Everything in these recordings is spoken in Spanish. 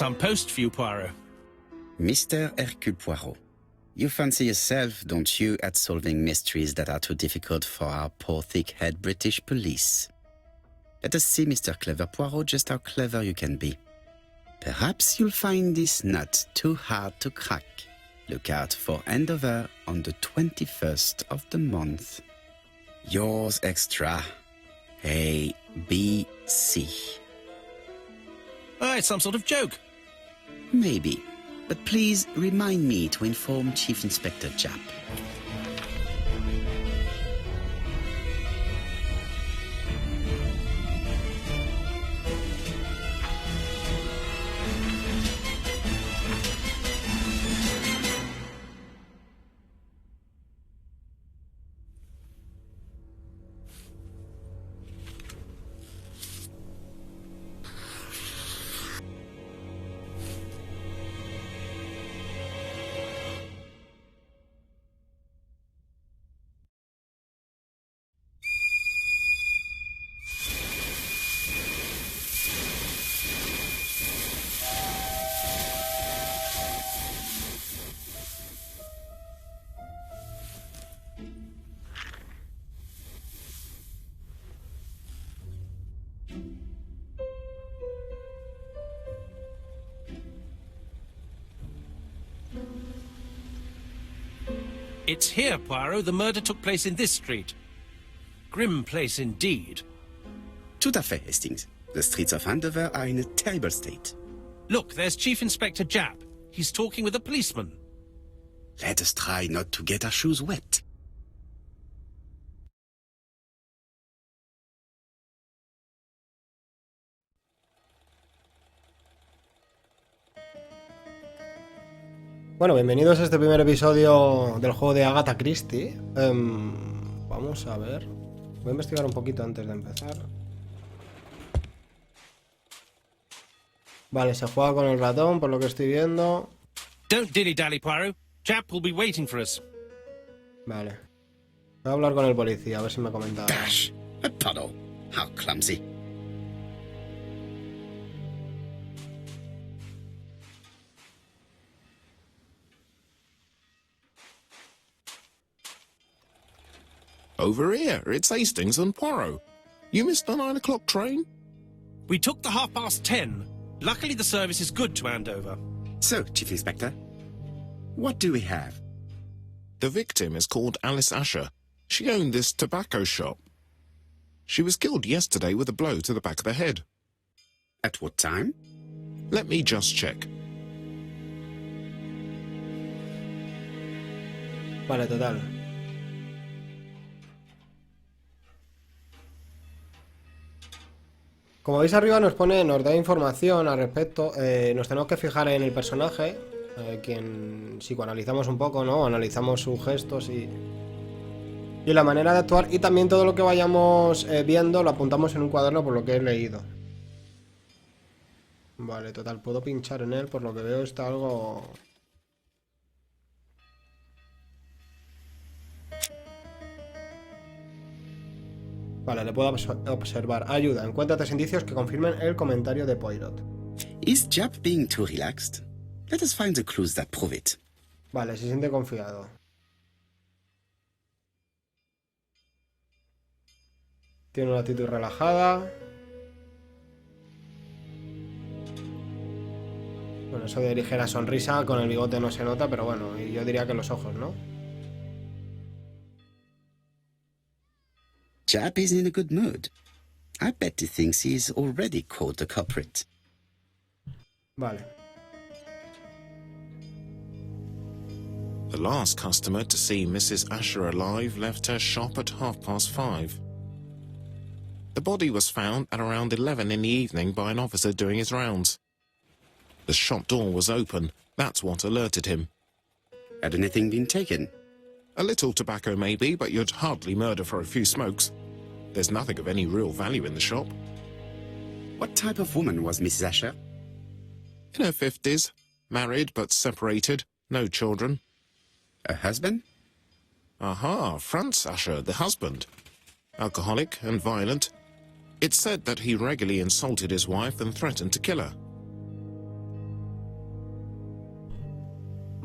some post for you, Poirot. Mr. Hercule Poirot, you fancy yourself, don't you, at solving mysteries that are too difficult for our poor thick-head British police. Let us see, Mr. Clever Poirot, just how clever you can be. Perhaps you'll find this nut too hard to crack. Look out for Andover on the 21st of the month. Yours extra, A.B.C. Oh, it's some sort of joke. Maybe, but please remind me to inform Chief Inspector Japp. It's here, Poirot. The murder took place in this street. Grim place indeed. Tout à fait, Hastings. The streets of Andover are in a terrible state. Look, there's Chief Inspector Japp. He's talking with a policeman. Let us try not to get our shoes wet. Bueno, bienvenidos a este primer episodio del juego de Agatha Christie. Vamos a ver. Voy a investigar un poquito antes de empezar. Vale, se juega con el ratón, por lo que estoy viendo. Don't dilly-dally, Poirot. Japp will be waiting for us. Vale. Voy a hablar con el policía, a ver si me comenta. Dash! A puddle. How clumsy. Over here, it's Hastings and Poirot. You missed the 9 o'clock train? We took the 10:30. Luckily, the service is good to Andover. So, Chief Inspector, what do we have? The victim is called Alice Asher. She owned this tobacco shop. She was killed yesterday with a blow to the back of the head. At what time? Let me just check. Vale, total. Como veis arriba nos da información al respecto. Nos tenemos que fijar en el personaje, quien psicoanalizamos un poco, ¿no? Analizamos sus gestos y la manera de actuar, y también todo lo que vayamos viendo lo apuntamos en un cuaderno por lo que he leído. Vale, total, puedo pinchar en él, por lo que veo está algo... Vale, le puedo observar. Ayuda, encuentra 3 indicios que confirmen el comentario de Poirot. Is Japp being too relaxed? Let us find the clues that prove it. Vale, se siente confiado. Tiene una actitud relajada. Bueno, eso de ligera sonrisa con el bigote no se nota, pero bueno, y yo diría que los ojos, ¿no? Japp is in a good mood. I bet he thinks he's already caught the culprit. Vale. The last customer to see Mrs. Asher alive left her shop at 5:30. The body was found at around 11 in the evening by an officer doing his rounds. The shop door was open. That's what alerted him. Had anything been taken? A little tobacco maybe, but you'd hardly murder for a few smokes. There's nothing of any real value in the shop. What type of woman was Mrs. Asher? In her 50s, married but separated, no children. A husband? Aha, Franz Asher, the husband. Alcoholic and violent. It's said that he regularly insulted his wife and threatened to kill her.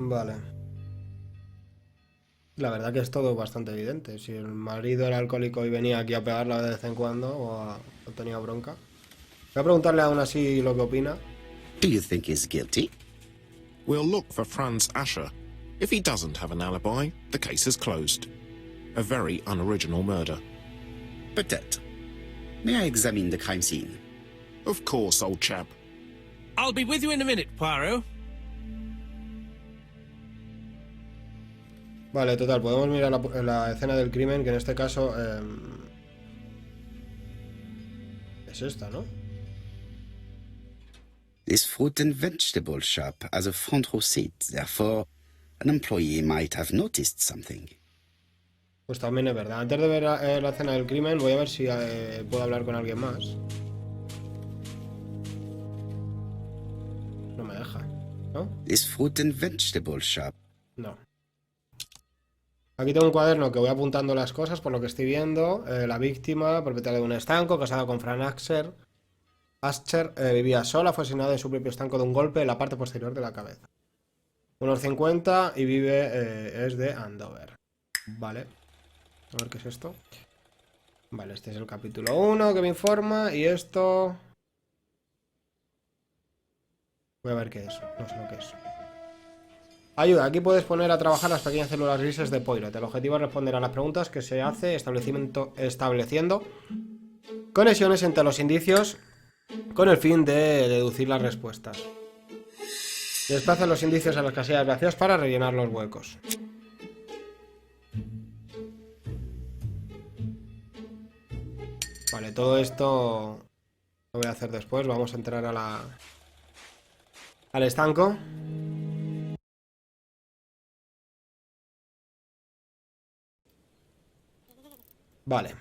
Vale. La verdad que es todo bastante evidente. Si el marido era alcohólico y venía aquí a pegarla de vez en cuando o tenía bronca. Voy a preguntarle aún así lo que opina. Do you think he's guilty? We'll look for Franz Asher. If he doesn't have an alibi, the case is closed. A very unoriginal murder. Peut-être. May I examine the crime scene? Of course, old chap. I'll be with you in a minute, Poirot. Vale, total, podemos mirar la escena del crimen, que en este caso es esta, ¿no? This fruit and vegetable shop has a front row seat, therefore an employee might have noticed something. Pues también es verdad. Antes de ver la escena del crimen, voy a ver si puedo hablar con alguien más. No me deja, ¿no? This fruit and vegetable shop. No. Aquí tengo un cuaderno que voy apuntando las cosas por lo que estoy viendo. La víctima, propietaria de un estanco, casada con Frank Asher. Vivía sola, fue asesinada en su propio estanco de un golpe en la parte posterior de la cabeza. Unos 50 y vive, es de Andover. Vale. A ver qué es esto. Vale, este es el capítulo 1 que me informa. Y esto... Voy a ver qué es. No sé lo que es. Ayuda, aquí puedes poner a trabajar las pequeñas células grises de Poirot. El objetivo es responder a las preguntas que se hace estableciendo conexiones entre los indicios con el fin de deducir las respuestas. Desplaza los indicios a las casillas vacías para rellenar los huecos. Vale, todo esto lo voy a hacer después. Vamos a entrar al estanco. Vale.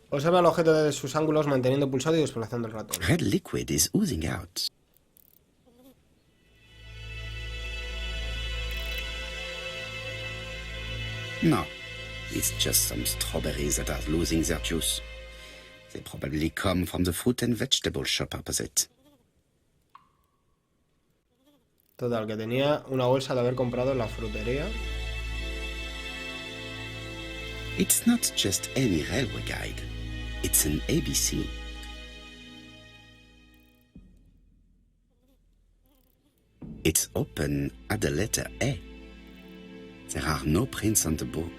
Observa el objeto desde sus ángulos manteniendo pulsado y desplazando el ratón. Red liquid is oozing out. No, it's just some strawberries that are losing their juice. They probably come from the fruit and vegetable shop opposite. Total, que tenía una bolsa de haber comprado en la frutería. It's not just any railway guide. It's an ABC. It's open at the letter A. There are no prints on the book.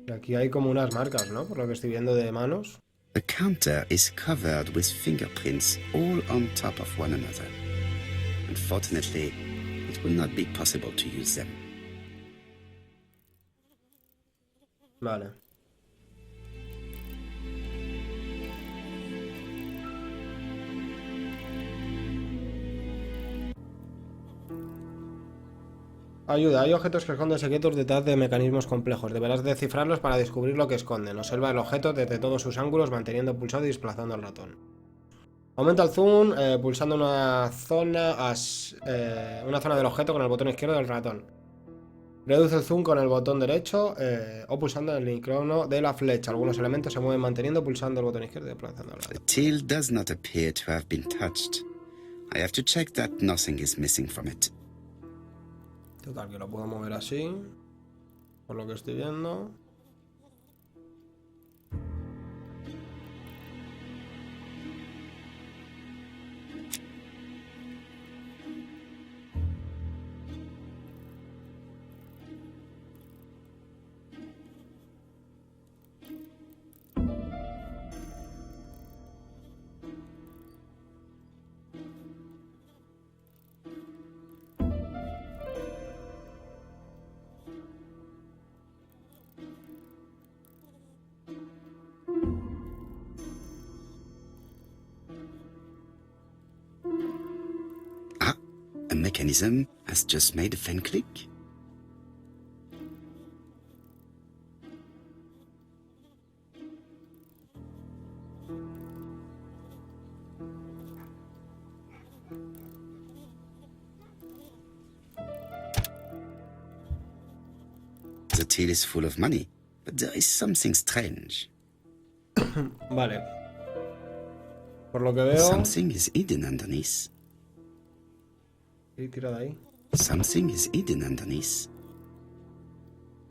Y aquí hay como unas marcas, ¿no? Por lo que estoy viendo de manos. The counter is covered with fingerprints all on top of one another. Unfortunately, it will not be possible to use them. Vale. Ayuda, hay objetos que esconden secretos detrás de mecanismos complejos. Deberás descifrarlos para descubrir lo que esconden. Observa el objeto desde todos sus ángulos, manteniendo pulsado y desplazando el ratón. Aumenta el zoom pulsando una zona del objeto con el botón izquierdo del ratón. Reduce el zoom con el botón derecho o pulsando el icono de la flecha. Algunos elementos se mueven manteniendo pulsando el botón izquierdo y desplazando el ratón. The till does not appear to have been touched. I have to check that nothing is missing from it. Total, que lo puedo mover así, por lo que estoy viendo. A mechanism has just made a fan click. till is full of money, but there is something strange. Vale. Por lo que veo... Something is hidden underneath. Sí, tira de ahí. Something is hidden underneath.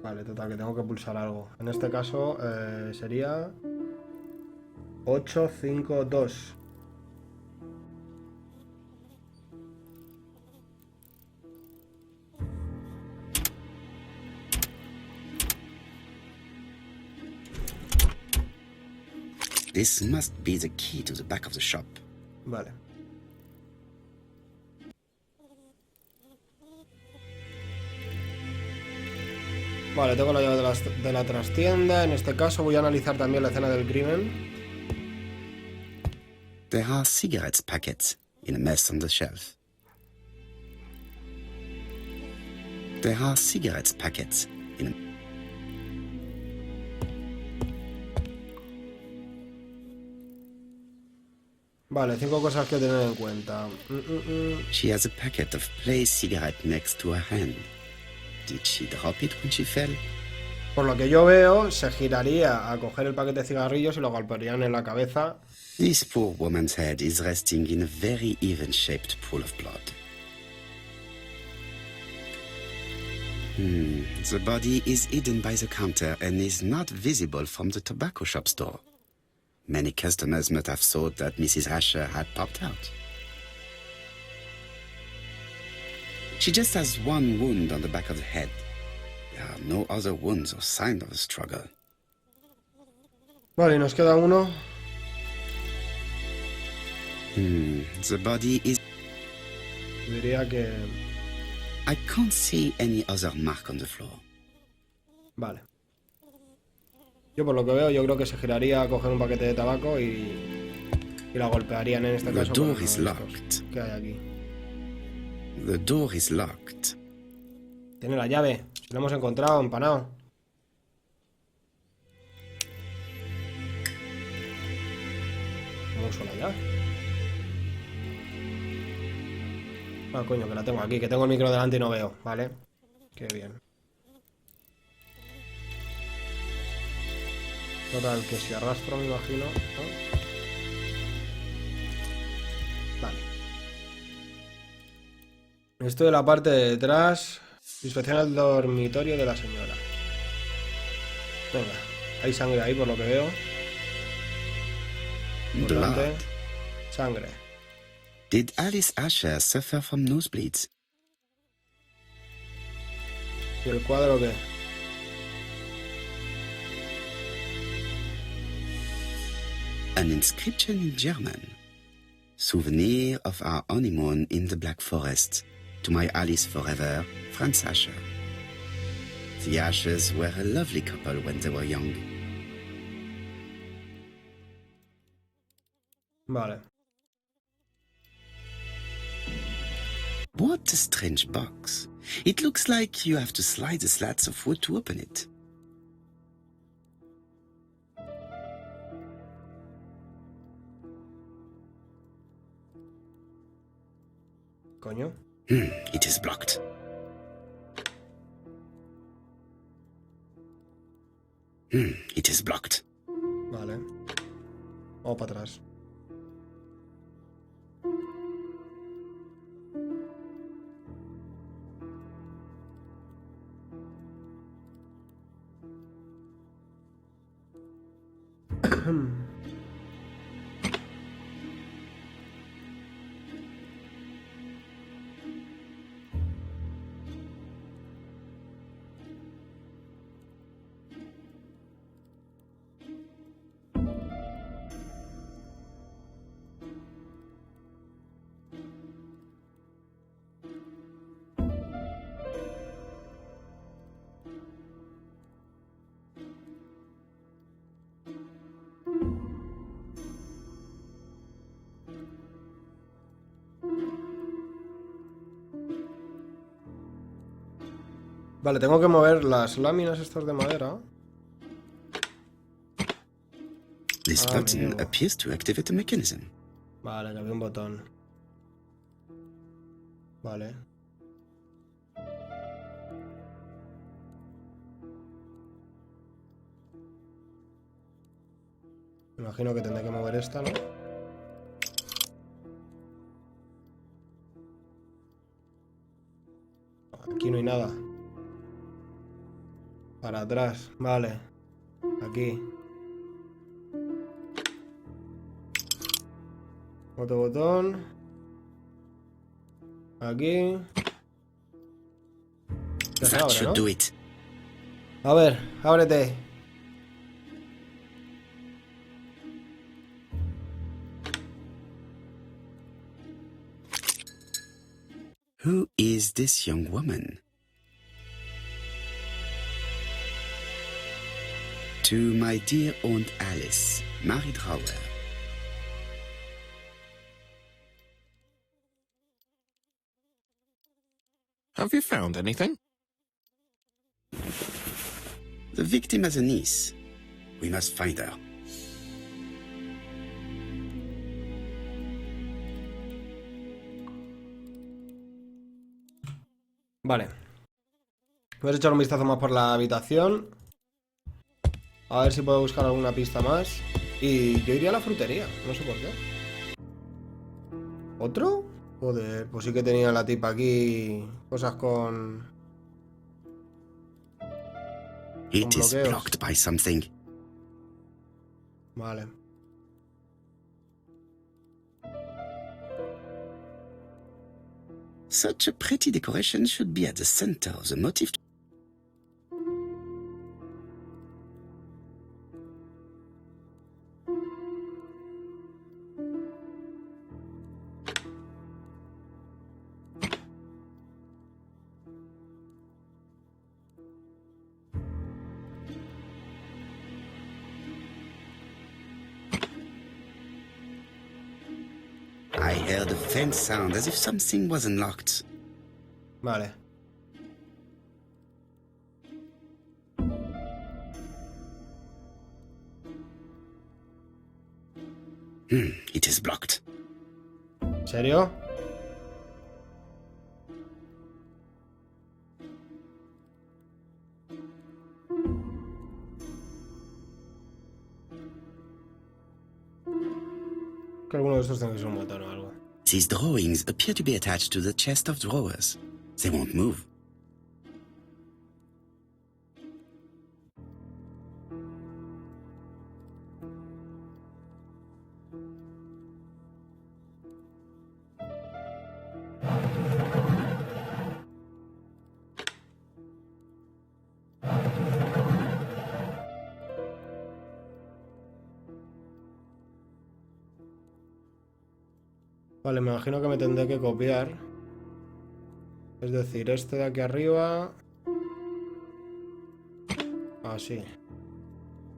Vale, total, que tengo que pulsar algo. En este caso sería 8, 5, 2. This must be the key to the back of the shop. Vale. Vale, tengo la llave de la trastienda. En este caso voy a analizar también la escena del crimen. There are cigarettes packets in a mess on the shelf. There are cigarettes packets in a... Vale, 5 cosas que tener en cuenta. She has a packet of placed cigarette next to her hand. Did she drop it when she fell? Por lo que yo veo, se giraría a coger el paquete de cigarrillos y lo golpearían en la cabeza. This poor woman's head is resting in a very even-shaped pool of blood. The body is hidden by the counter and is not visible from the tobacco shop's door. Many customers must have thought that Mrs. Asher had popped out. She just has one wound on the back of the head. There are no other wounds or signs of a struggle. Vale, nos queda uno. The body is... Diría que... I can't see any other mark on the floor. Vale. Yo por lo que veo, yo creo que se giraría a coger un paquete de tabaco y la golpearían en este The caso. door con is estos locked. que hay aquí. The door is locked. Tiene la llave. Si lo hemos encontrado, empanado. ¿Cómo uso la llave? Ah, coño, que la tengo aquí. Que tengo el micro delante y no veo. Vale. Qué bien. Total, que si arrastro me imagino, ¿no? Vale. Esto de la parte de detrás. Inspecciona el dormitorio de la señora. Venga, hay sangre ahí por lo que veo. Por delante, sangre. Did Alice Asher suffer from nosebleeds? ¿Y el cuadro qué? An inscription in German. Souvenir of our honeymoon in the Black Forest. To my Alice forever, Franz Asher. The Ashers were a lovely couple when they were young. Vale. What a strange box. It looks like you have to slide the slats of wood to open it. Coño. It is blocked. It is blocked. Vale. Vamos para atrás. Vale, tengo que mover las láminas estas de madera. This button appears to activate the mechanism. Vale, que había un botón. Vale. Me imagino que tendré que mover esta, ¿no? Aquí no hay nada. Para atrás, vale. Aquí. Otro botón. Aquí. Ya se That abre, should ¿no? do it. A ver, ábrete. Who is this young woman? To my dear Aunt Alice, Mary Drower. Have you found anything? The victim has a niece. We must find her. Vale. Voy a echar un vistazo más por la habitación. A ver si puedo buscar alguna pista más. Y yo iría a la frutería, no sé por qué. ¿Otro? Joder, pues sí que tenía la tipa aquí cosas con... It is bloqueos. blocked by something. Vale. Such a pretty decoration should be at the center of the motif. I heard a faint sound as if something was unlocked. Vale. It is blocked. ¿En serio? Que alguno de estos tiene que ser un botón o algo. These drawings appear to be attached to the chest of drawers. They won't move. Vale, me imagino que me tendré que copiar. Es decir, este de aquí arriba... Así.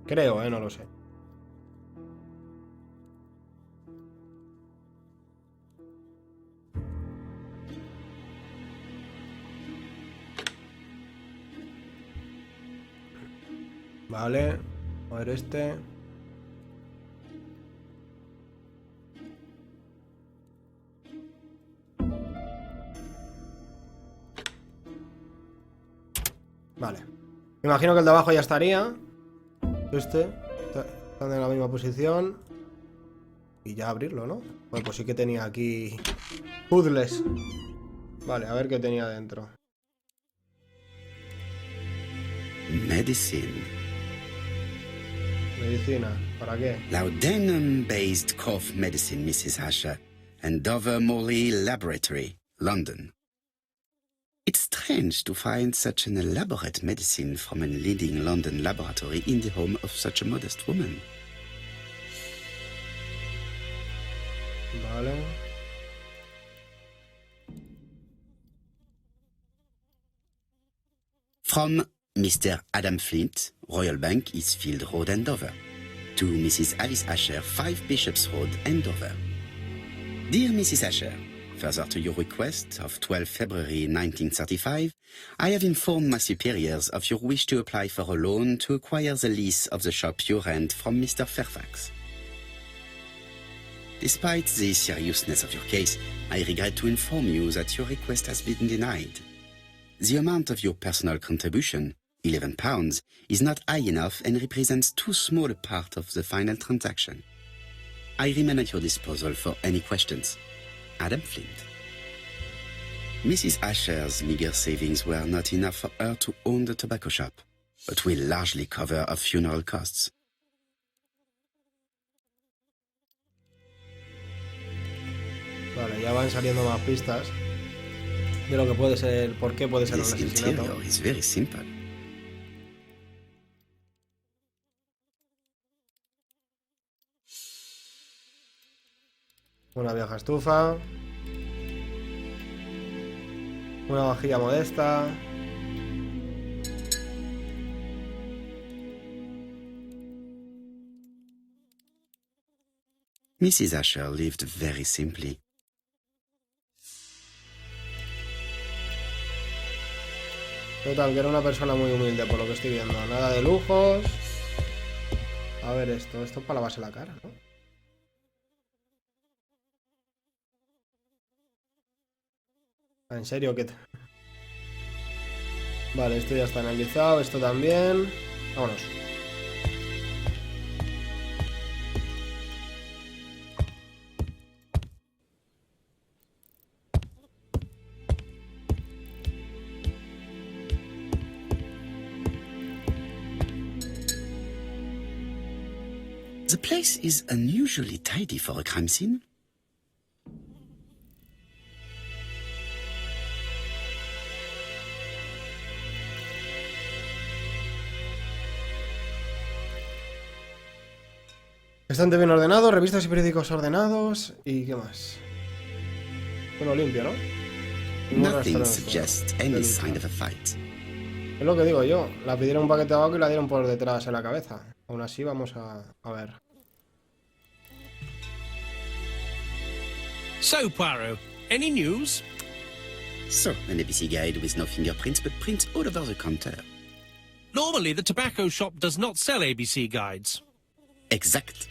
Creo, no lo sé. Vale. A ver este... Vale. Me imagino que el de abajo ya estaría. Están en la misma posición. Y ya abrirlo, ¿no? Bueno, pues sí que tenía aquí puzzles. Vale, a ver qué tenía dentro. Medicine. Medicina. ¿Para qué? Laudanum-based cough medicine, Mrs. Asher. Andover Morley Laboratory, London. It's strange to find such an elaborate medicine from a leading London laboratory in the home of such a modest woman. Vale. From Mr. Adam Flint, Royal Bank, Eastfield Road, Andover. To Mrs. Alice Asher, 5 Bishops Road, Andover. Dear Mrs. Asher, further to your request of 12 February 1935, I have informed my superiors of your wish to apply for a loan to acquire the lease of the shop you rent from Mr. Fairfax. Despite the seriousness of your case, I regret to inform you that your request has been denied. The amount of your personal contribution, £11 is not high enough and represents too small a part of the final transaction. I remain at your disposal for any questions. Adam Flint. Mrs. Asher's meager savings were not enough for her to own the tobacco shop, but will largely cover her funeral costs. Vale, ya van saliendo más pistas de lo que puede ser, por qué puede ser un This asesinato. interior is very simple. Una vieja estufa. Una vajilla modesta. Mrs. Asher lived very simply. Total, que era una persona muy humilde por lo que estoy viendo. Nada de lujos. A ver esto es para lavarse la cara, ¿no? ¿En serio? ¿Qué? Vale, esto ya está analizado, esto también. Vámonos. The place is unusually tidy for a crime scene. Bastante bien ordenado, revistas y periódicos ordenados. ¿Y qué más? Bueno, limpio, ¿no? Ningún Nothing rastro suggests de any lucha. sign of a fight. Es lo que digo yo. La pidieron un paquete de tabaco y la dieron por detrás en la cabeza. Aún así, vamos a ver. So, Poirot, any news? So, an ABC guide with no fingerprints but prints all over the counter. Normally, the tobacco shop does not sell ABC guides. Exact.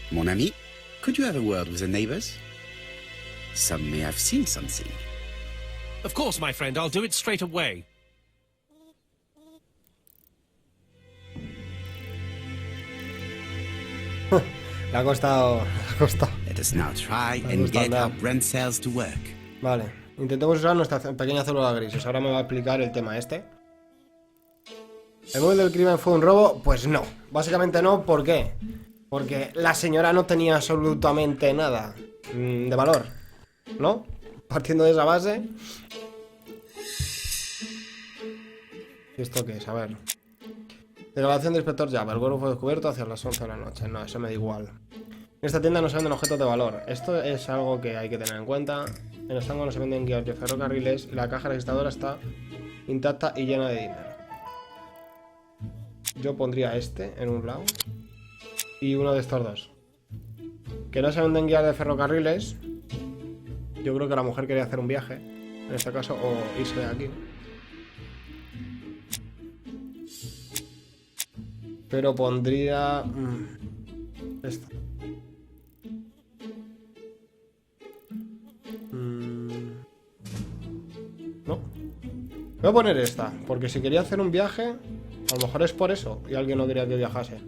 Mon ami, could you have a word with the neighbors? Some may have seen something. Of course, my friend, I'll do it straight away. Le ha costado. Let us now try Me and gusta get andar. our brain cells to work. Vale. Intentemos usar nuestra pequeña célula grises. Ahora me va a explicar el tema este. ¿El móvil del crimen fue un robo? Pues no. Básicamente no. ¿Por qué? Porque la señora no tenía absolutamente nada de valor, ¿no? Partiendo de esa base. ¿Y esto qué es? A ver. Declaración del inspector Java. El cuerpo fue descubierto hacia las 11 de la noche. No, eso me da igual. En esta tienda no se venden objetos de valor. Esto es algo que hay que tener en cuenta. En el estanco no se venden guías de ferrocarriles y la caja registradora está intacta y llena de dinero. Yo pondría este en un lado y uno de estos dos. Que no se venden guías de ferrocarriles. Yo creo que la mujer quería hacer un viaje, en este caso, o irse de aquí. Pero pondría esta. No. Voy a poner esta, porque si quería hacer un viaje, a lo mejor es por eso y alguien no quería que viajase.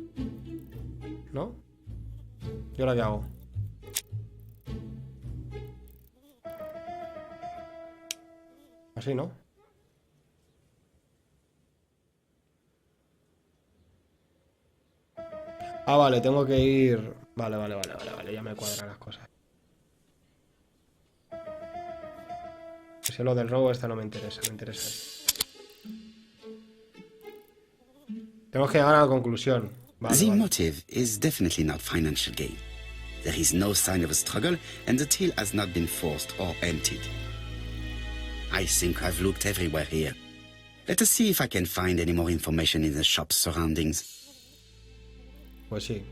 ¿No? ¿Y ahora qué hago? Así, ¿no? Ah, vale, tengo que ir... Vale, ya me cuadran las cosas. Si lo del robo, esta no me interesa, me interesa. Tenemos que llegar a la conclusión. The motive is definitely not financial gain. There is no sign of a struggle, and the till has not been forced or emptied. I think I've looked everywhere here. Let us see if I can find any more information in the shop's surroundings. Pues sí.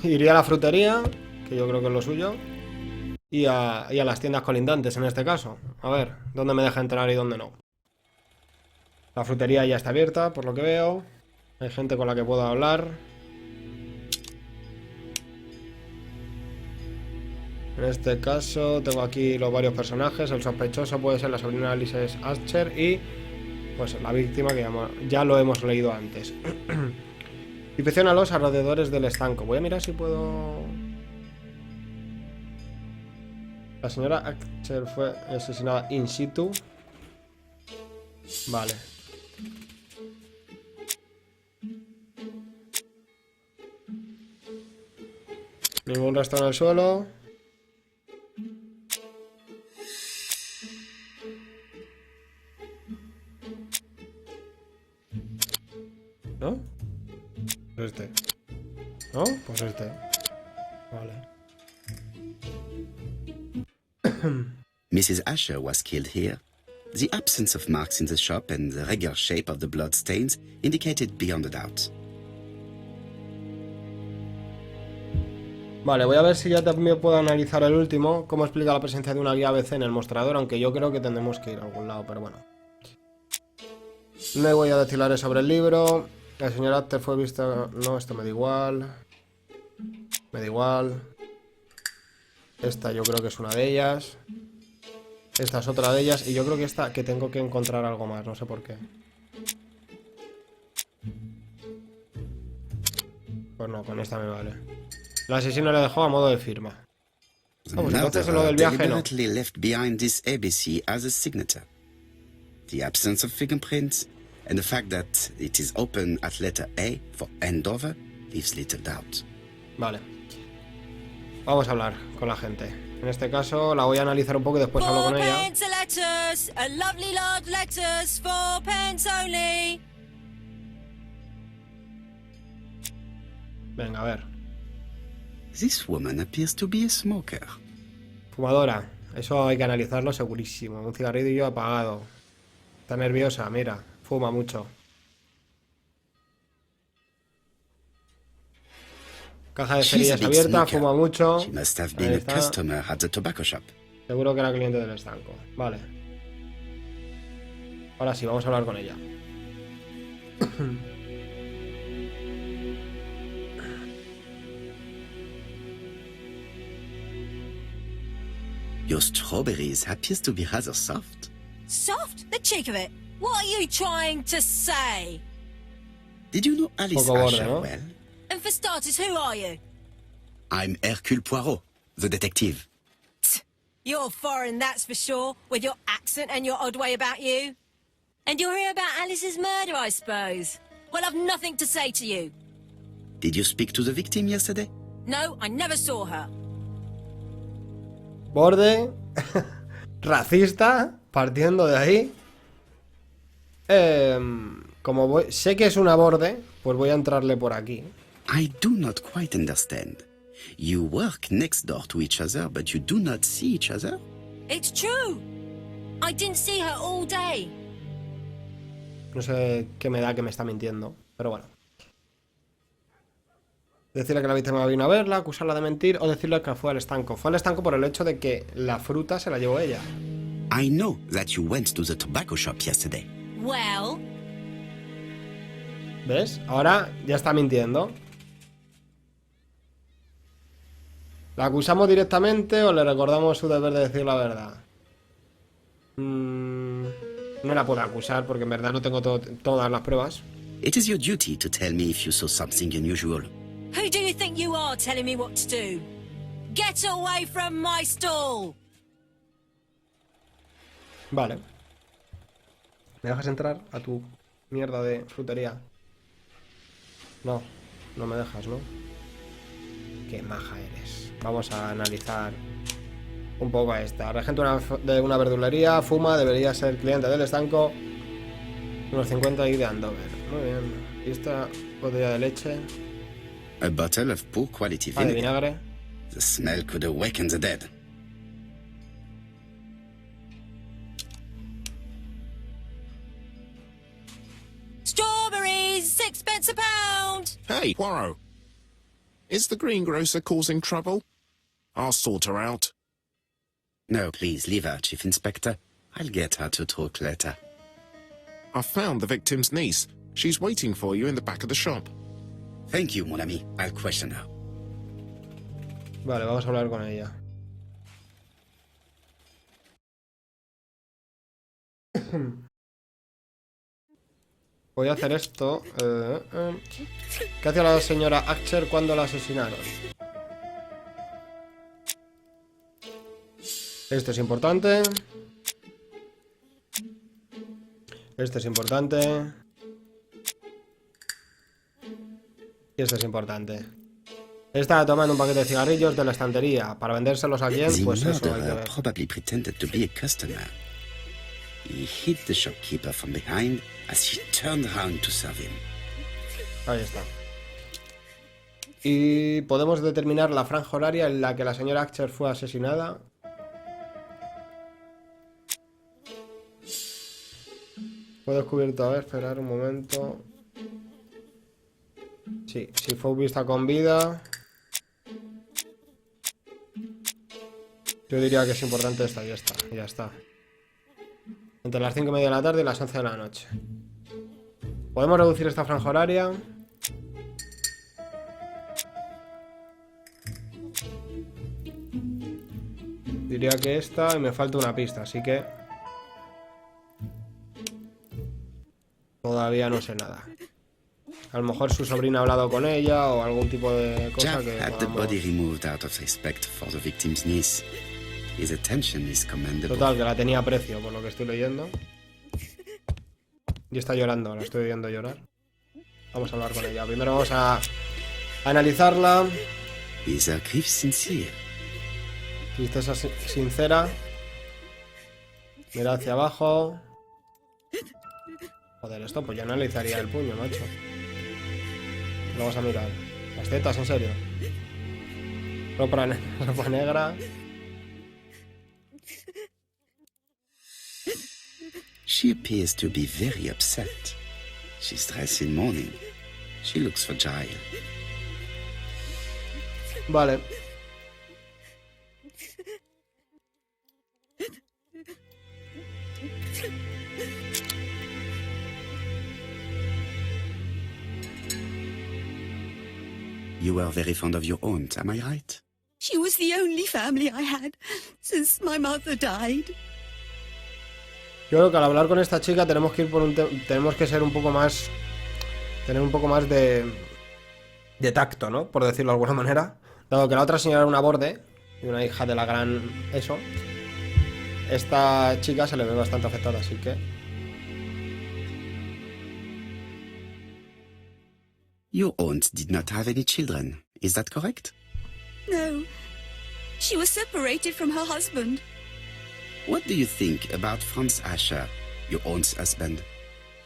Iría a la frutería, que yo creo que es lo suyo, y a las tiendas colindantes en este caso. A ver, dónde me deja entrar y dónde no. La frutería ya está abierta, por lo que veo. Hay gente con la que puedo hablar. En este caso tengo aquí los varios personajes. El sospechoso puede ser la sobrina Alice Asher y pues la víctima que ya lo hemos leído antes. Inspecciona a los alrededores del estanco. Voy a mirar si puedo... La señora Axel fue asesinada in situ. Vale. Ningún rastro en el suelo. ¿No? Pues este. ¿No? Pues este. Vale. Mrs. Asher was killed here. The absence of marks in the shop and the regular shape of the blood stains indicated beyond a doubt. Vale, voy a ver si ya también puedo analizar el último. Cómo explica la presencia de una guía ABC en el mostrador, aunque yo creo que tendremos que ir a algún lado, pero bueno. No voy a desfilar sobre el libro. El señor Acter fue visto... No, esto me da igual. Me da igual. Esta yo creo que es una de ellas. Esta es otra de ellas. Y yo creo que esta que tengo que encontrar algo más. No sé por qué. Pues no, con esta me vale. El asesino le dejó a modo de firma. Vamos, entonces en lo del viaje no. Deliberately left behind this ABC as a signature. The absence of fingerprints and the fact that it is open at letter A for Andover leaves little doubt. Vale. Vamos a hablar con la gente. En este caso la voy a analizar un poco y después hablo con ella. Venga, a ver. This woman appears to be a smoker. Fumadora. Eso hay que analizarlo segurísimo. Un cigarrillo apagado. Está nerviosa, mira. Fuma mucho. Caja de cerillas abierta, fuma mucho. She must have been a customer at the tobacco shop. Seguro que era cliente del estanco. Vale. Ahora sí, vamos a hablar con ella. Your strawberries appears to be rather soft. Soft? The cheek of it. What are you trying to say? Did you know Alice Poco borde, Asher ¿no? well? And for starters, who are you? I'm Hercule Poirot, the detective. You're foreign, that's for sure, with your accent and your odd way about you. And you're here about Alice's murder, I suppose. Well, I've nothing to say to you. Did you speak to the victim yesterday? No, I never saw her. Borde. Racista. Partiendo de ahí. Como sé que es una borde, pues voy a entrarle por aquí. I do not quite understand. You work next door to each other, but you do not see each other? It's true. I didn't see her all day. No sé qué me da que me está mintiendo, pero bueno. Decirle que la víctima vino a verla, acusarla de mentir o decirle que fue al estanco. Fue al estanco por el hecho de que la fruta se la llevó ella. I know that you went to the tobacco shop yesterday. Well... ¿Ves? Ahora ya está mintiendo. ¿La acusamos directamente o le recordamos su deber de decir la verdad? No la puedo acusar porque en verdad no tengo todas las pruebas. It is your duty to tell me if you saw something unusual. Who do you think you are telling me what to do? Get away from my stall! Vale. ¿Me dejas entrar a tu mierda de frutería? No, no me dejas, ¿no? Qué maja eres. Vamos a analizar un poco a esta. Regente de una verdulería, fuma, debería ser cliente del estanco. Unos 50 y de Andover. Muy bien. Y esta botella de leche. A bottle of poor quality De vinegar. vinagre. The smell could awaken the dead. Strawberries! 6 pence a pound! Hey, Poirot. Is the greengrocer causing trouble? I'll sort her out. No, please, leave her, Chief Inspector. I'll get her to talk later. I found the victim's niece. She's waiting for you in the back of the shop. Thank you, mon ami. I'll question her. Vale, vamos a hablar con ella. voy a hacer esto. ¿Qué hacía la señora Asher cuando la asesinaron? Esto es importante. Esto es importante. Y esto es importante. Estaba tomando un paquete de cigarrillos de la estantería. Para vendérselos a alguien, The pues eso hay que murderer ver. probably pretended to be a customer. He hit the shopkeeper from behind as he turned around to serve him. Ahí está. Y podemos determinar la franja horaria en la que la señora Asher fue asesinada. Fue descubierto, a ver, esperar un momento. Sí, si fue vista con vida. Yo diría que es importante esta, ya está, ya está. Entre las 5:30 de la tarde y las 11 de la noche. Podemos reducir esta franja horaria. Diría que esta, y me falta una pista, así que todavía no sé nada. A lo mejor su sobrina ha hablado con ella o algún tipo de cosa Jack que had the podamos... body removed out of respect for the victim's niece. His attention is commendable. Total, que la tenía a precio, por lo que estoy leyendo. Y está llorando, la estoy viendo llorar. Vamos a hablar con ella. Primero vamos a analizarla. Is her grief sincere? Tristeza sincera. Mira hacia abajo. Joder, esto pues ya analizaría el puño, macho. Lo vamos a mirar. Las tetas, en serio. Ropa negra. She appears to be very upset. She's dressed in mourning. She looks fragile. Vale. You were very fond of your aunt, am I right? She was the only family I had since my mother died. Yo creo que al hablar con esta chica tenemos que ir por tenemos que ser un poco más, tener un poco más de tacto, ¿no? Por decirlo de alguna manera. Dado que la otra señora era una borde y una hija de la gran eso, esta chica se le ve bastante afectada, así que Your aunt did not have any children, is that correct? No, she was separated from her husband. What do you think about Franz Asher, your aunt's husband?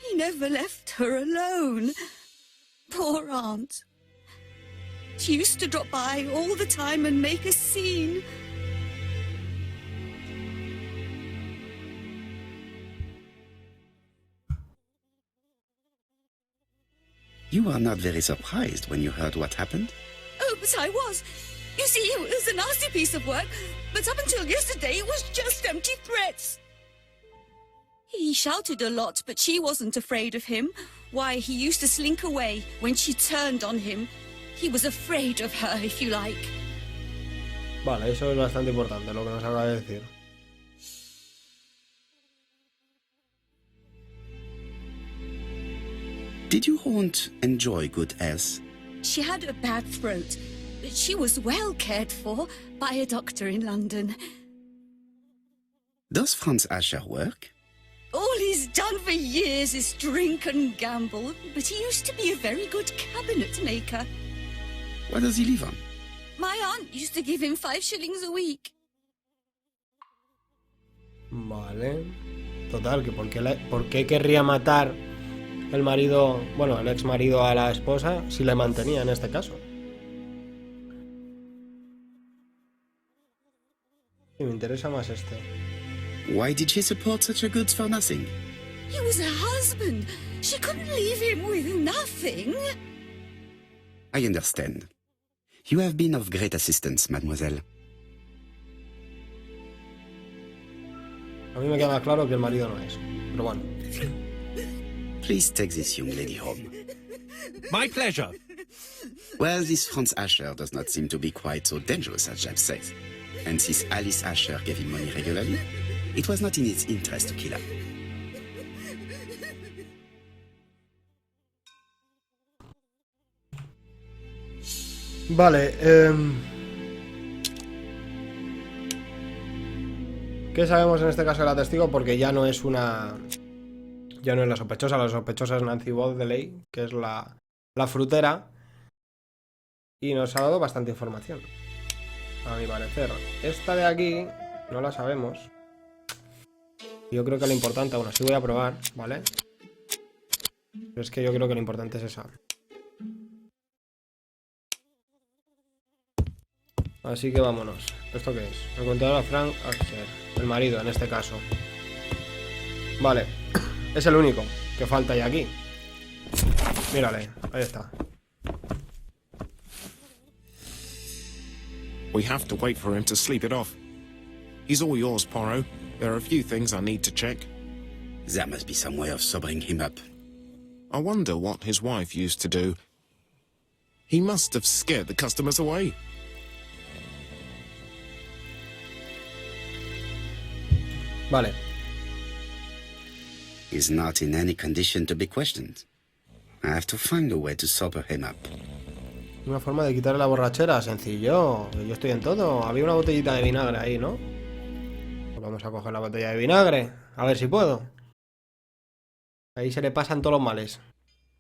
He never left her alone. Poor aunt. She used to drop by all the time and make a scene. You are not very surprised when you heard what happened? Oh, but I was. You see, it was a nasty piece of work, but up until yesterday, it was just empty threats. He shouted a lot, but she wasn't afraid of him. Why, he used to slink away when she turned on him. He was afraid of her, if you like. vale, eso es bastante importante lo que nos acaba de decir. Did your aunt enjoy good health? She had a bad throat, but she was well cared for by a doctor in London. Does Franz Asher work? All he's done for years is drink and gamble, but he used to be a very good cabinet maker. What does he live on? My aunt used to give him 5 shillings a week. Vale. Total, que por qué querría matar el marido, bueno, el ex marido a la esposa si le mantenía en este caso. Y me interesa más este. Why did she support such a goods for nothing? He was her husband. She couldn't leave him with nothing. I understand. You have been of great assistance, mademoiselle. A mí me queda claro que el marido no es, pero bueno. Please take this young lady home. My pleasure. Well, this Franz Asher does not seem to be quite so dangerous as Jeff says. And since Alice Asher gave him money regularly, it was not in his interest to kill her. Vale, ¿qué sabemos en este caso de la testigo? Porque ya no es una... Ya no es la sospechosa es Nancy Bodley, que es la frutera. Y nos ha dado bastante información, a mi parecer. Esta de aquí no la sabemos. Yo creo que lo importante, aún así voy a probar, ¿vale? Pero es que yo creo que lo importante es esa. Así que vámonos. ¿Esto qué es? Encontrar a Frank Asher, el marido en este caso. Vale. Es el único que falta ya aquí. Mírale, ahí está. We have to wait for him to sleep it off. He's all yours, Poirot. There are a few things I need to check. There must be some way of sobering him up. I wonder what his wife used to do. He must have scared the customers away. Vale. He's not in any condition to be questioned. I have to find a way to sober him up. Una forma de quitarle la borrachera, sencillo. Yo estoy en todo. Había una botellita de vinagre ahí, ¿no? Pues vamos a coger la botella de vinagre. A ver si puedo. Ahí se le pasan todos los males.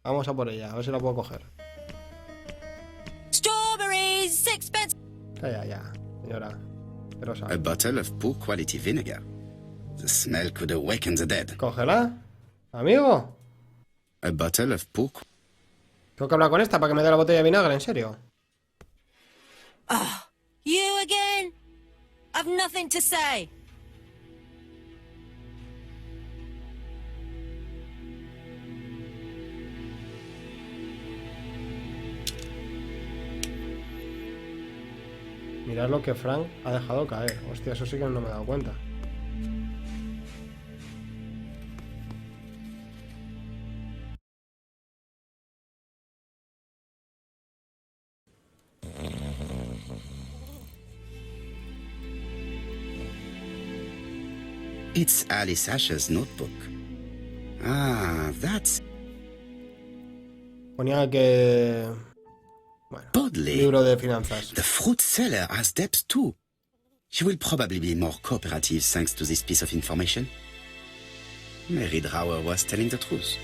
Vamos a por ella, a ver si la puedo coger. Strawberries, sixpence. Ya, señora. Pero A bottle of poor quality vinegar. The smell could awaken the dead. Cógela, amigo. A bottle of poor... Tengo que hablar con esta para que me dé la botella de vinagre, en serio. Oh, you again? I've nothing to say. Mirad lo que Frank ha dejado caer. Hostia, eso sí que no me he dado cuenta. It's Alice Asher's notebook. Ah, that's... Ponía que... Bueno, Bodley. libro de finanzas. The fruit seller has debts too. She will probably be more cooperative thanks to this piece of information. Mary Drower was telling the truth.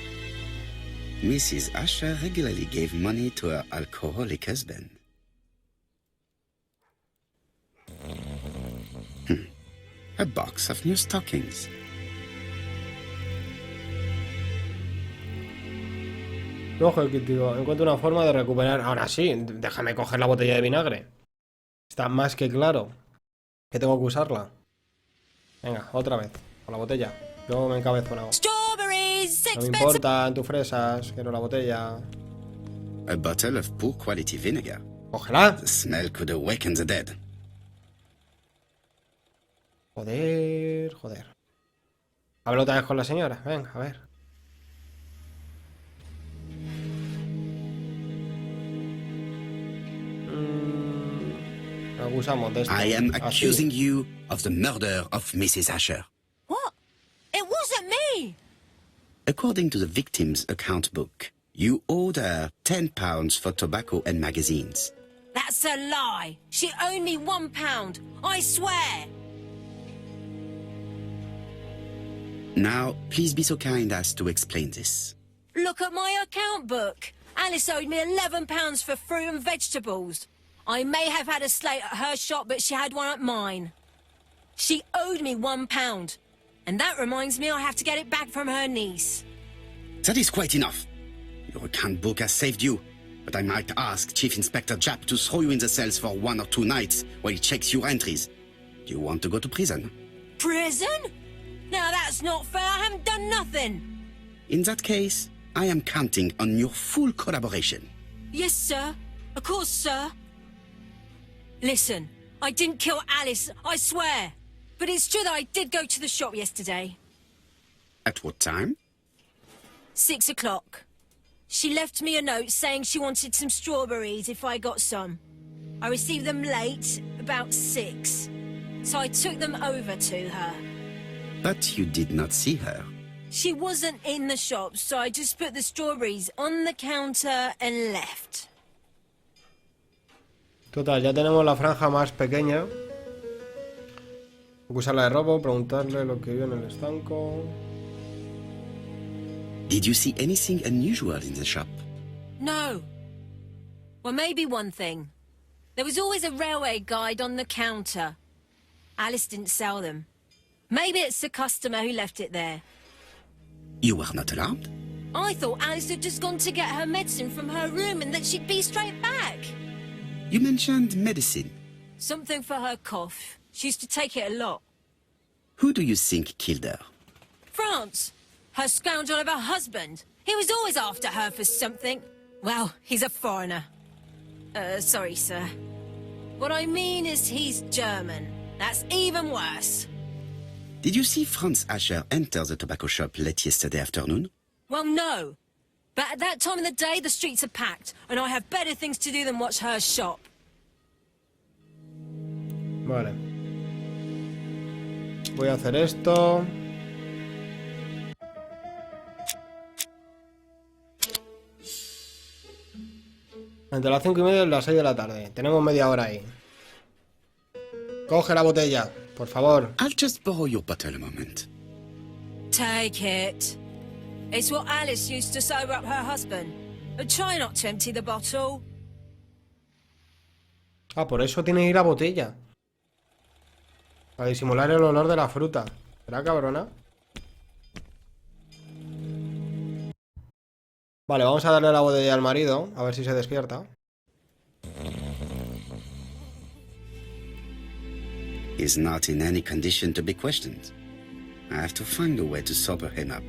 Mrs. Asher regularly gave money to her alcoholic husband. A box of new stockings. No, objetivo. Encuentro una forma de recuperar. Ahora sí, déjame coger la botella de vinagre. Está más que claro que tengo que usarla. Venga, otra vez. Con la botella. Yo me encabezo. Strawberries, No me sixpence. importan tus fresas. Quiero la botella. A bottle of poor quality vinegar. Cógela. The smell could awaken the dead. Joder. Hablo otra vez con la señora. Venga, a ver. Acusamos de esto. I am Así. accusing you of the murder of Mrs. Asher. What? It wasn't me. According to the victim's account book, you owed her £10 for tobacco and magazines. That's a lie. She owed me £1. I swear. Now, please be so kind as to explain this. Look at my account book. Alice owed me £11 for fruit and vegetables. I may have had a slate at her shop, but she had one at mine. She owed me £1. And that reminds me I have to get it back from her niece. That is quite enough. Your account book has saved you, but I might ask Chief Inspector Japp to throw you in the cells for 1 or 2 nights while he checks your entries. Do you want to go to prison? Prison? Now that's not fair. I haven't done nothing. In that case, I am counting on your full collaboration. Yes, sir. Of course, sir. Listen, I didn't kill Alice, I swear. But it's true that I did go to the shop yesterday. At what time? 6 o'clock. She left me a note saying she wanted some strawberries if I got some. I received them late, about 6. So I took them over to her. But you did not see her. She wasn't in the shop, so I just put the strawberries on the counter and left. Total, ya tenemos la franja más pequeña. Acusarla de robo, preguntarle lo que vio en el estanco. Did you see anything unusual in the shop? No. Well, maybe one thing. There was always a railway guide on the counter. Alice didn't sell them. Maybe it's the customer who left it there. You were not alarmed? I thought Alice had just gone to get her medicine from her room and that she'd be straight back. You mentioned medicine. Something for her cough. She used to take it a lot. Who do you think killed her? France. Her scoundrel of a husband. He was always after her for something. Well, he's a foreigner. Sorry, sir. What I mean is he's German. That's even worse. Did you see Franz Asher enter the tobacco shop late yesterday afternoon? Well, no. But at that time of the day, the streets are packed, and I have better things to do than watch her shop. Vale. Voy a hacer esto. Entre las 5:30 y las 6 de la tarde. Tenemos media hora ahí. Coge la botella, por favor. I'll just borrow your bottle a moment. Take it. It's what Alice used to sober up her husband. But try not to empty the bottle. Ah, por eso tiene que ir a botella. Para disimular el olor de la fruta. ¿Será cabrona? Vale, vamos a darle la botella al marido. A ver si se despierta. He's not in any condition to be questioned. I have to find a way to sober him up.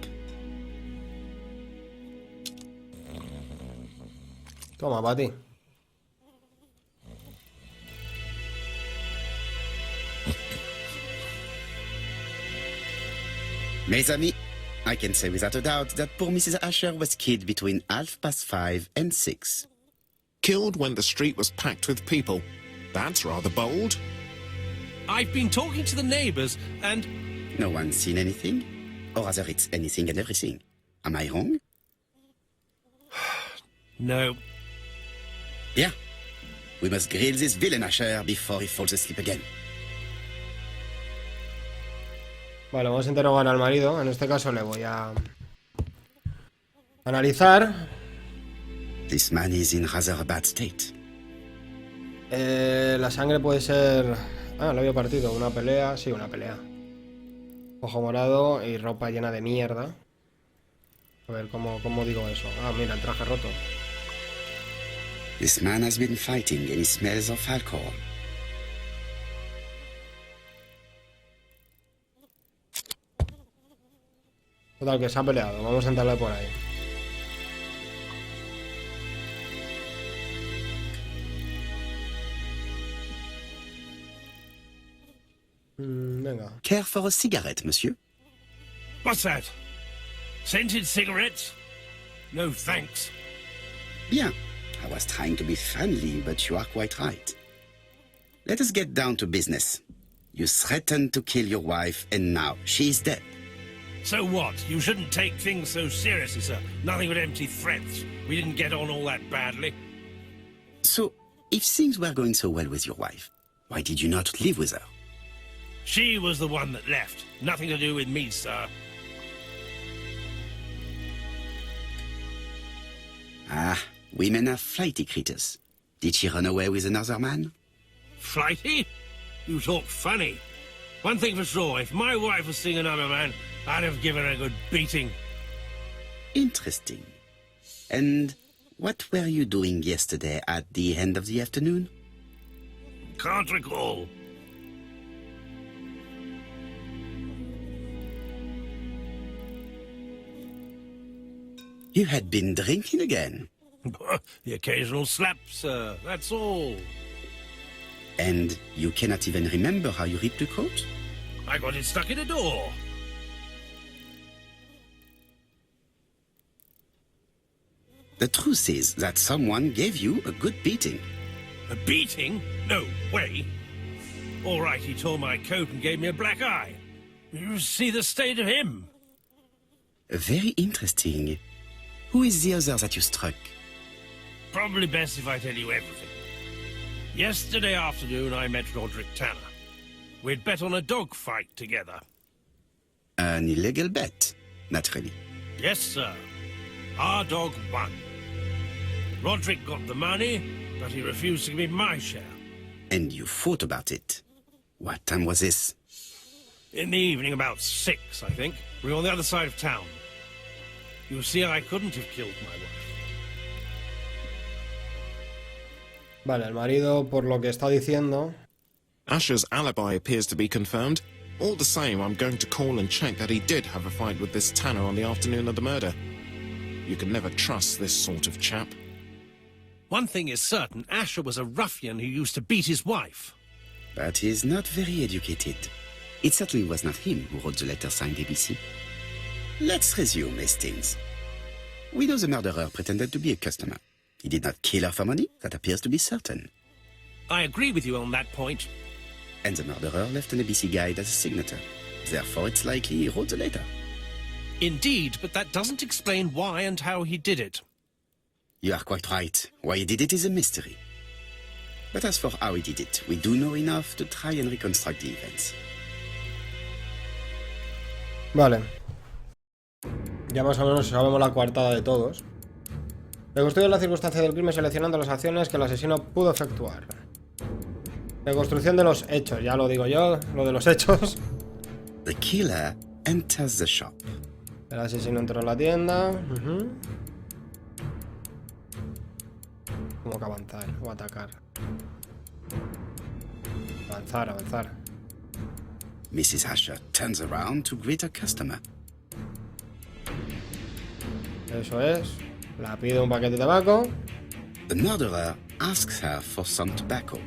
Toma, para ti. Mes amis, I can say without a doubt that poor Mrs. Asher was killed between 5:30 and 6. Killed when the street was packed with people. That's rather bold. I've been talking to the neighbors, and... No one's seen anything? Or rather, it's anything and everything. Am I wrong? No. Yeah. We must grill this villain Asher before he falls asleep again. Vale, vamos a interrogar al marido. En este caso le voy a analizar. This man is in rather a bad state. La sangre puede ser... Ah, lo había partido. Una pelea. Sí, una pelea. Ojo morado y ropa llena de mierda. A ver, ¿cómo digo eso? Ah, mira, el traje roto. This man has been fighting and he smells of alcohol. Total, que se ha peleado. Vamos a entrarle por ahí. Venga. Care for a cigarette, monsieur? What's that? Scented cigarettes? No, thanks. Bien. I was trying to be friendly, but you are quite right. Let us get down to business. You threatened to kill your wife, and now she is dead. So what? You shouldn't take things so seriously, sir. Nothing but empty threats. We didn't get on all that badly. So, if things were going so well with your wife, why did you not live with her? She was the one that left. Nothing to do with me, sir. Ah, women are flighty creatures. Did she run away with another man? Flighty? You talk funny. One thing for sure, if my wife was seeing another man, I'd have given her a good beating. Interesting. And what were you doing yesterday at the end of the afternoon? Can't recall. You had been drinking again. The occasional slap, sir, that's all. And you cannot even remember how you ripped the coat? I got it stuck in a door. The truth is that someone gave you a good beating. A beating? No way. All right, he tore my coat and gave me a black eye. You see the state of him. Very interesting. Who is the other that you struck? Probably best if I tell you everything. Yesterday afternoon, I met Roderick Tanner. We'd bet on a dog fight together. An illegal bet, naturally. Yes, sir. Our dog won. Roderick got the money, but he refused to give me my share. And you fought about it. What time was this? In the evening, about 6, I think. We were on the other side of town. You see, I couldn't have killed my wife. Vale, el marido, por lo que está diciendo... Asher's alibi appears to be confirmed. All the same, I'm going to call and check that he did have a fight with this Tanner on the afternoon of the murder. You can never trust this sort of chap. One thing is certain, Asher was a ruffian who used to beat his wife. But he's not very educated. It certainly was not him who wrote the letter signed ABC. Let's resume, Hastings. We know the murderer pretended to be a customer. He did not kill her for money, that appears to be certain. I agree with you on that point. And the murderer left an ABC guide as a signature. Therefore, it's likely he wrote the letter. Indeed, but that doesn't explain why and how he did it. You are quite right. Why he did it is a mystery. But as for how he did it, we do know enough to try and reconstruct the events. Vale. Ya más o menos sabemos la coartada de todos. Reconstruye la circunstancia del crimen seleccionando las acciones que el asesino pudo efectuar. Reconstrucción de los hechos, ya lo digo yo, lo de los hechos. The killer enters the shop. El asesino entró en la tienda. ¿Cómo que avanzar o atacar? Avanzar, avanzar. Mrs. Asher turns around to greet her customer. Eso es. La pide un paquete de tabaco. The murderer asks her for some tobacco.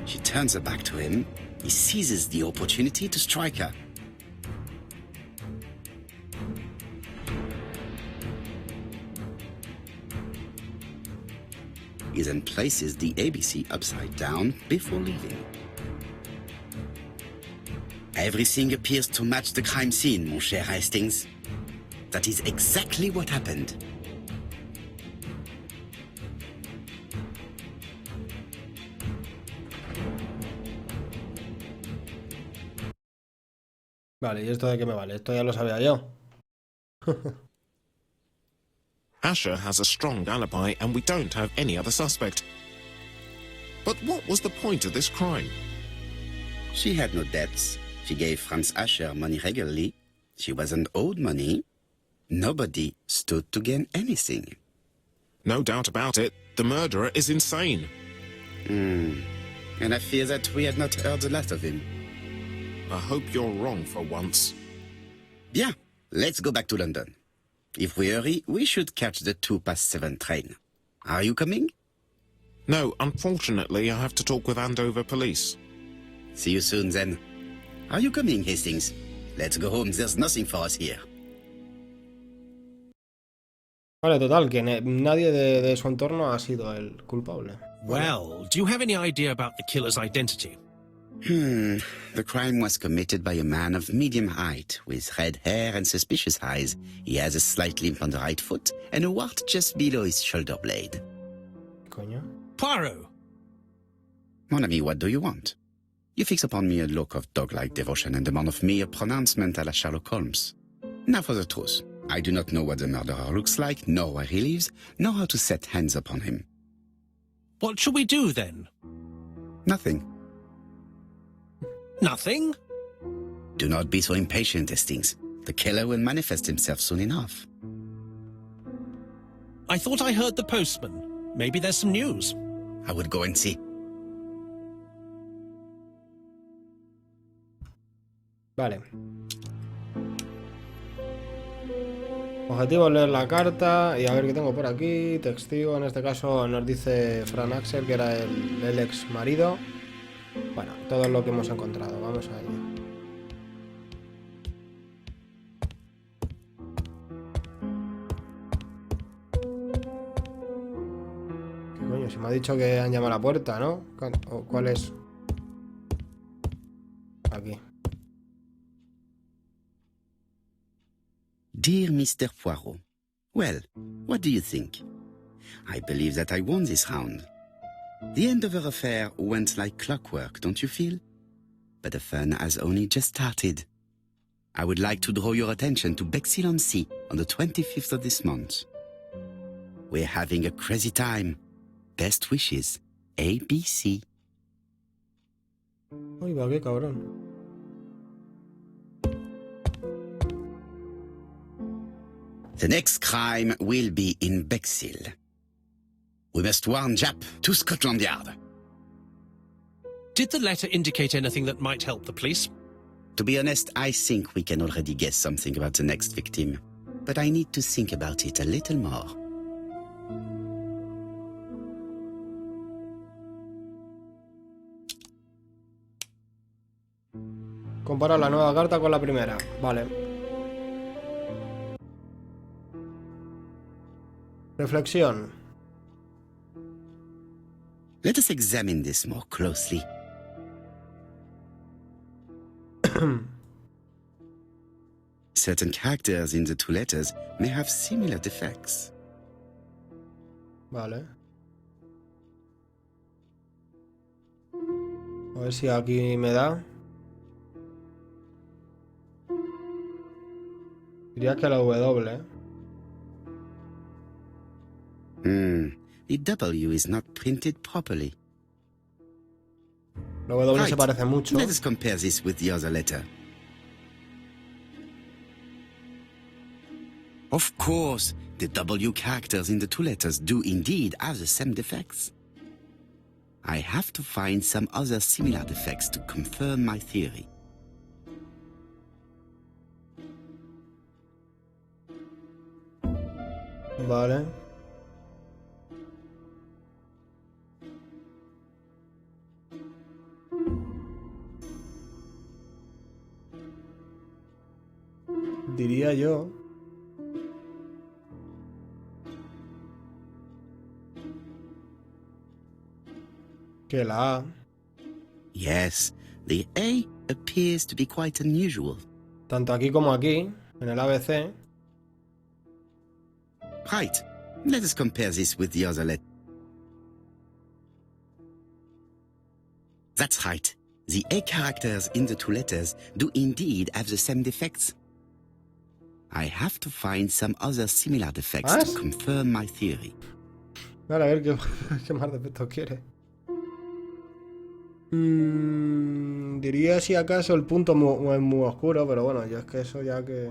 She turns her back to him. He seizes the opportunity to strike her. He then places the ABC upside down before leaving. Everything appears to match the crime scene, mon cher Hastings. That is exactly what happened. Vale, ¿y esto de qué me vale? Esto ya lo sabía yo. Asher has a strong alibi and we don't have any other suspect. But what was the point of this crime? She had no debts. She gave Franz Asher money regularly. She wasn't owed money. Nobody stood to gain anything. No doubt about it, the murderer is insane. And I fear that we had not heard the last of him. I hope you're wrong for once. Bien, let's go back to London. If we hurry, we should catch the 7:02 train. Are you coming? No, unfortunately, I have to talk with Andover police. See you soon, then. Are you coming, Hastings? Let's go home, there's nothing for us here. Vale, total, que nadie de su entorno ha sido el culpable. Well, do you have any idea about the killer's identity? The crime was committed by a man of medium height, with red hair and suspicious eyes. He has a slight limp on the right foot, and a wart just below his shoulder blade. Coño. Poirot! Mon ami, what do you want? You fix upon me a look of dog-like devotion and demand of me a pronouncement à la Sherlock Holmes. Now for the truth. I do not know what the murderer looks like, nor where he lives, nor how to set hands upon him. What shall we do, then? Nothing. Nothing? Do not be so impatient, Hastings. The killer will manifest himself soon enough. I thought I heard the postman. Maybe there's some news. I would go and see. Vale. Objetivo es leer la carta y a ver qué tengo por aquí. Testigo, en este caso nos dice Frank Axel, que era el ex marido. Bueno, todo lo que hemos encontrado. Vamos a ello. ¿Qué coño? Se me ha dicho que han llamado a la puerta, ¿no? ¿Cuál es? Aquí. Dear Mr. Poirot, well, what do you think? I believe that I won this round. The Andover affair went like clockwork, don't you feel? But the fun has only just started. I would like to draw your attention to Bexhill-on-Sea on the 25th of this month. We're having a crazy time. Best wishes, ABC. Uy, va, qué cabrón. The next crime will be in Bexhill. We must warn Jap to Scotland Yard. Did the letter indicate anything that might help the police? To be honest, I think we can already guess something about the next victim. But I need to think about it a little more. Compara la nueva carta con la primera. Vale. Reflexión. Let us examine this more closely. Certain characters in the two letters may have similar defects. Vale. A ver si aquí me da. Diría que la W. The W is not printed properly. La W se parece mucho. Let us compare this with the other letter. Of course, the W characters in the two letters do indeed have the same defects. I have to find some other similar defects to confirm my theory. Vale. Diría yo que la A. Yes, the A appears to be quite unusual. Tanto aquí como aquí, en el ABC. Right. Let us compare this with the other letter. That's right. The A characters in the two letters do indeed have the same defects. I have to find some other similar defects to confirm my theory. Vale, a ver qué más defectos quiere. Diría si acaso el punto es muy oscuro, pero bueno, yo es que eso ya que...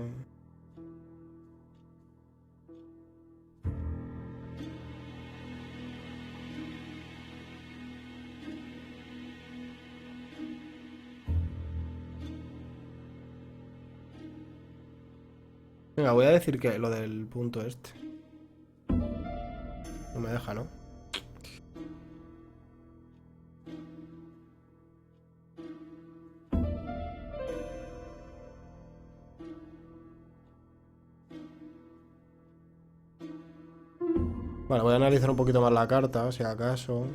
Venga, voy a decir que lo del punto este. No me deja, ¿no? Vale, voy a analizar un poquito más la carta, si acaso.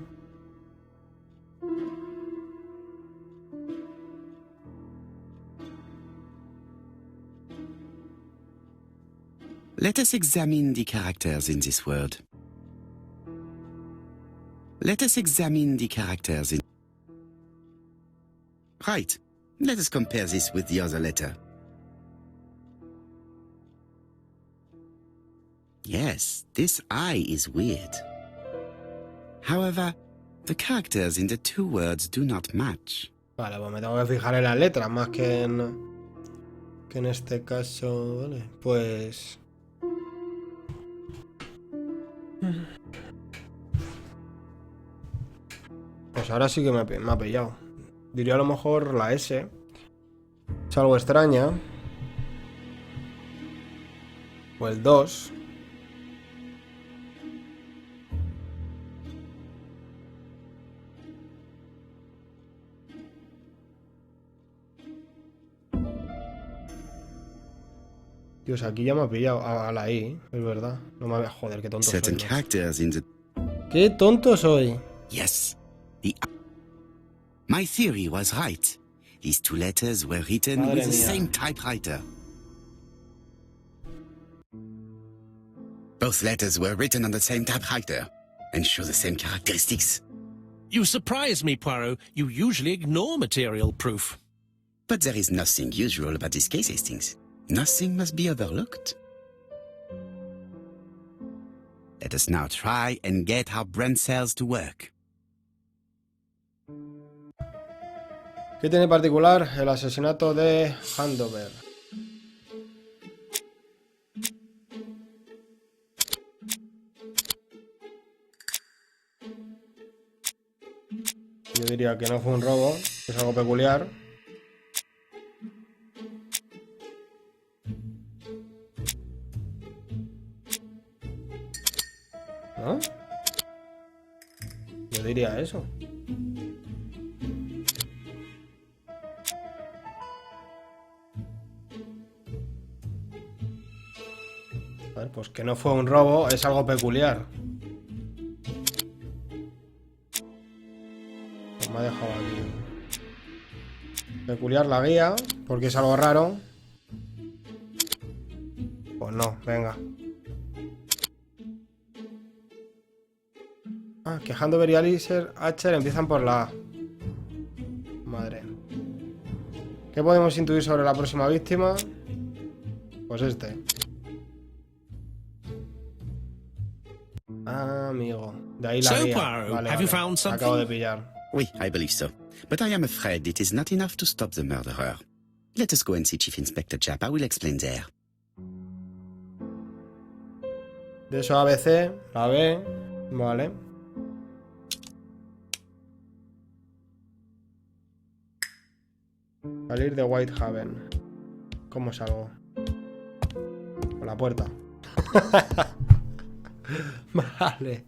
Let us examine the characters in this word. Let us examine the characters in... Right. Let us compare this with the other letter. Yes, this I is weird. However, the characters in the two words do not match. Vale, pues me tengo que fijar en las letras más que en este caso, vale, pues... Pues ahora sí que me ha pillado. Diría a lo mejor la S. Es algo extraña. O el 2. Dios, aquí ya me ha pillado a la I, es verdad. No me... Joder, qué tonto soy, ¿no? ¡Qué tonto soy! Yes. My theory was right. These two letters were written with the same typewriter. Both letters were written on the same typewriter and show the same characteristics. You surprise me, Poirot. You usually ignore material proof. But there is nothing usual about this case, Hastings. Nothing must be overlooked. Let us now try and get our brain cells to work. ¿Qué tiene particular el asesinato de Andover? Yo diría que no fue un robo, que es algo peculiar. ¿No? Yo diría eso. A ver, pues que no fue un robo, es algo peculiar. Pues me ha dejado aquí. Peculiar la guía, porque es algo raro. Pues no, venga. Ah, que Andover y Asher empiezan por la A. Madre. ¿Qué podemos intuir sobre la próxima víctima? Pues este. Ah, amigo. De ahí la So, guía. Poirot, Vale, have you found me acabo de something? pillar. Oui, I believe so. But I am afraid it is not enough to stop the murderer. Let us go and see Chief Inspector Japp. I will explain there. De eso ABC, la B. Vale. Salir de Whitehaven. ¿Cómo salgo? Por la puerta. Vale.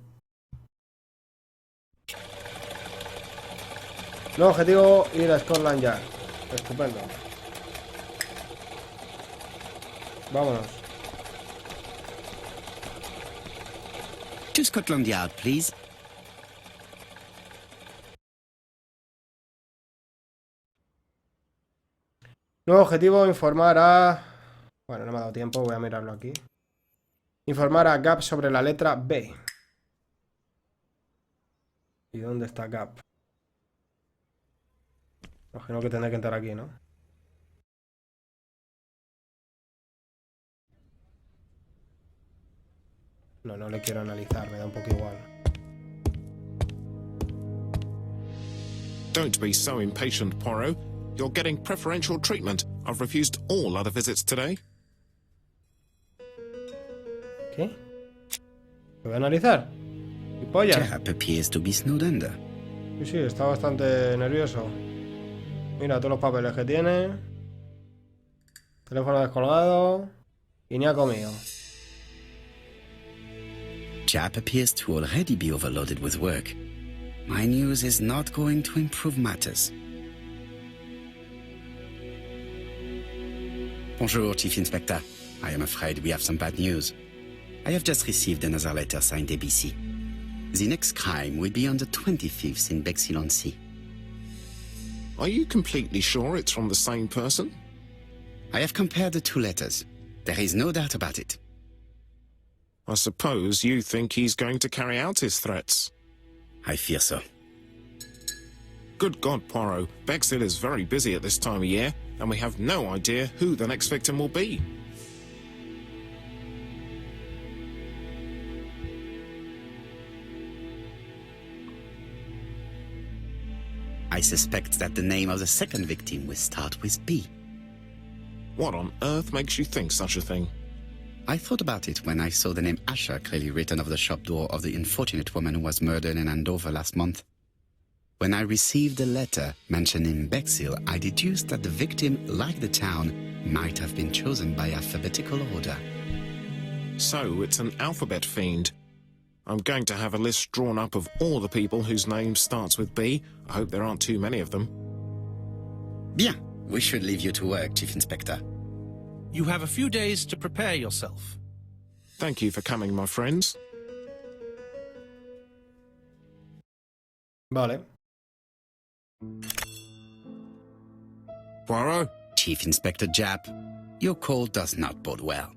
Nuevo objetivo, ir a Scotland Yard. Estupendo. Vámonos. To Scotland Yard, please. Nuevo objetivo, informar a... Bueno, no me ha dado tiempo, voy a mirarlo aquí. Informar a Gap sobre la letra B. ¿Y dónde está Gap? Imagino que tendré que entrar aquí, ¿no? No le quiero analizar, me da un poco igual. Don't be so impatient, Poirot. You're getting preferential treatment. I've refused all other visits today. ¿Qué? ¿Lo voy a analizar? ¿Y polla? Japp appears to be snowed under. Sí, está bastante nervioso. Mira todos los papeles que tiene. Teléfono descolgado. Y ni ha comido. Japp appears to already be overloaded with work. My news is not going to improve matters. Bonjour, Chief Inspector. I am afraid we have some bad news. I have just received another letter signed ABC. The next crime will be on the 25th in Bexhill-on-Sea. Are you completely sure it's from the same person? I have compared the two letters. There is no doubt about it. I suppose you think he's going to carry out his threats. I fear so. Good God, Poirot. Bexhill is very busy at this time of year, and we have no idea who the next victim will be. I suspect that the name of the second victim will start with B. What on earth makes you think such a thing? I thought about it when I saw the name Asher clearly written over the shop door of the unfortunate woman who was murdered in Andover last month. When I received a letter mentioning Bexhill, I deduced that the victim, like the town, might have been chosen by alphabetical order. So it's an alphabet fiend. I'm going to have a list drawn up of all the people whose name starts with B. I hope there aren't too many of them. Bien, we should leave you to work, Chief Inspector. You have a few days to prepare yourself. Thank you for coming, my friends. Vale. Poirot? Chief Inspector Japp, your call does not bode well.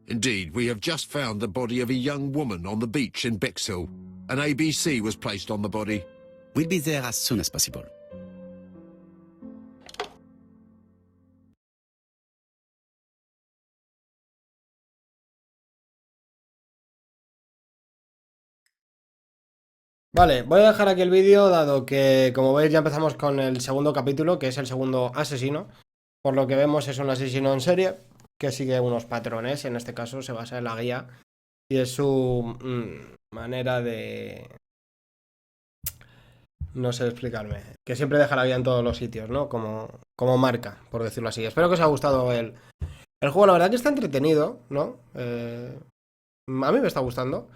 Indeed, we have just found the body of a young woman on the beach in Bexhill. An ABC was placed on the body. We'll be there as soon as possible. Vale, voy a dejar aquí el vídeo, dado que, como veis, ya empezamos con el segundo capítulo, que es el segundo asesino. Por lo que vemos, es un asesino en serie que sigue unos patrones. En este caso se basa en la guía y es su manera de... no sé explicarme. Que siempre deja la guía en todos los sitios, ¿no? Como marca, por decirlo así. Espero que os haya gustado el juego. La verdad que está entretenido, ¿no? A mí me está gustando.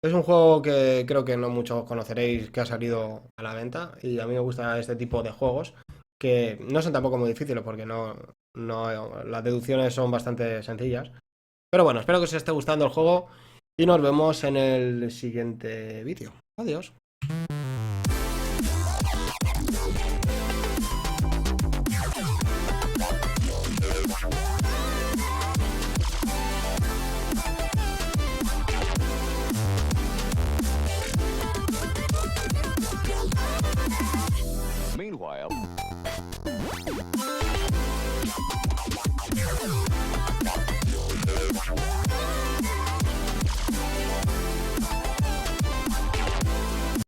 Es un juego que creo que no muchos conoceréis, que ha salido a la venta, y a mí me gusta este tipo de juegos que no son tampoco muy difíciles porque no las deducciones son bastante sencillas. Pero bueno, espero que os esté gustando el juego y nos vemos en el siguiente vídeo. Adiós. Meanwhile,